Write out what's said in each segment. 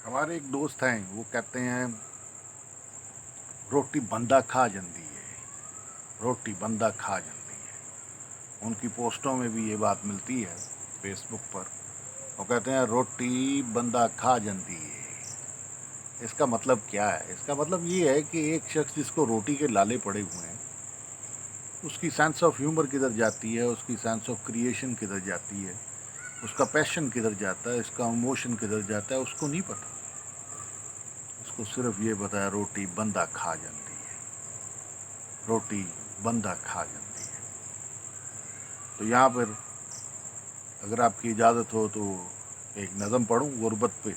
हमारे एक दोस्त हैं, वो कहते हैं रोटी बंदा खा जाती है, रोटी बंदा खा जाती है। उनकी पोस्टों में भी ये बात मिलती है फेसबुक पर। वो कहते हैं रोटी बंदा खा जाती है। इसका मतलब क्या है? इसका मतलब ये है कि एक शख्स जिसको रोटी के लाले पड़े हुए हैं, उसकी सेंस ऑफ ह्यूमर किधर जाती है, उसकी सेंस ऑफ क्रिएशन किधर जाती है, उसका पैशन किधर जाता है, इसका इमोशन किधर जाता है, उसको नहीं पता। उसको सिर्फ ये पता है रोटी बंदा खा जाती है, रोटी बंदा खा जाती है। तो यहाँ पर अगर आपकी इजाज़त हो तो एक नज़म पढ़ूँ गुरबत पे।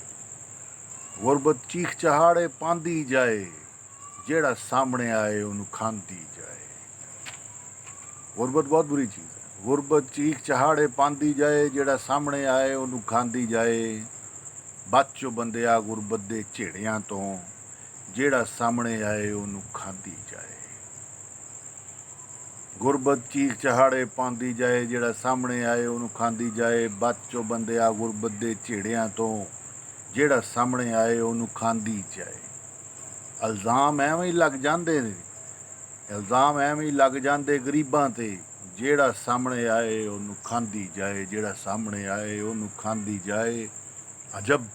गुरबत चीख चहाड़े पांदी जाए, जेड़ा सामने आए उन्हें खांदी जाए। गुरबत बहुत बुरी चीज़ है। गुरबत चीख चहाड़े पांदी जाए, जेड़ा सामने आए उन्हें खांदी जाए। बचो बंदिया गुरबत दे झेड़ियां तो, जेड़ा सामने आए उन्हें खांदी जाए। गुरबत चीख चहाड़े पांदी जाए, जेड़ा सामने आए उन्हें खांदी जाए। बचो बंदिया गुरबत दे झेड़ियां तो, जेड़ा सामने आए उन्हें खांदी जाए। इल्ज़ाम एवें ही लग जांदे ने, इल्ज़ाम एवें ही लग जांदे गरीबां ते, जेड़ा सामने आए उन्हें खांदी जाए, जेड़ा सामने आए उन्हें खांदी जाए। अजब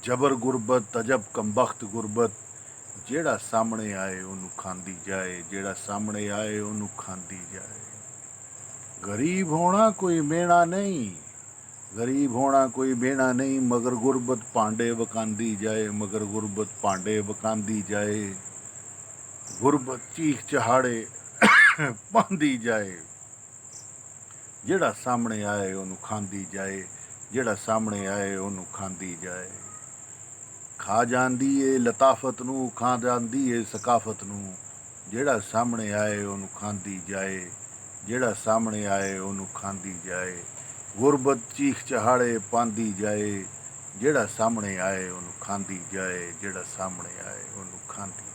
जबर गुरबत, अजब कमबख्त गुरबत, जेड़ा सामने आए उन्हें खांदी जाए, जेड़ा सामने आए उन्हें खांदी जाए। गरीब होना कोई मेना नहीं, गरीब होना कोई मेना नहीं, मगर गुरबत पांडे वकांदी जाए, मगर गुरबत पांडे वकांदी जाए। गुरबत चीख चहाड़े पांदी जाए, जेड़ा सामने आए उन्हें खांदी जाए, जेड़ा सामने आए उन्हें खांदी जाए। खा जांदी ਏ लताफत ਨੂੰ, खा जांदी ਏ सकाफत ਨੂੰ, ਜਿਹੜਾ ਸਾਹਮਣੇ ਆਏ ਉਹਨੂੰ ਖਾਂਦੀ ਜਾਏ, ਜਿਹੜਾ ਸਾਹਮਣੇ ਆਏ ਉਹਨੂੰ ਖਾਂਦੀ ਜਾਏ। ਗੁਰਬਤ ਚੀਖ ਚਹਾੜੇ ਪਾਂਦੀ ਜਾਏ, ਜਿਹੜਾ ਸਾਹਮਣੇ ਆਏ ਉਹਨੂੰ ਖਾਂਦੀ ਜਾਏ, ਜਿਹੜਾ ਸਾਹਮਣੇ ਆਏ ਉਹਨੂੰ ਖਾਂਦੀ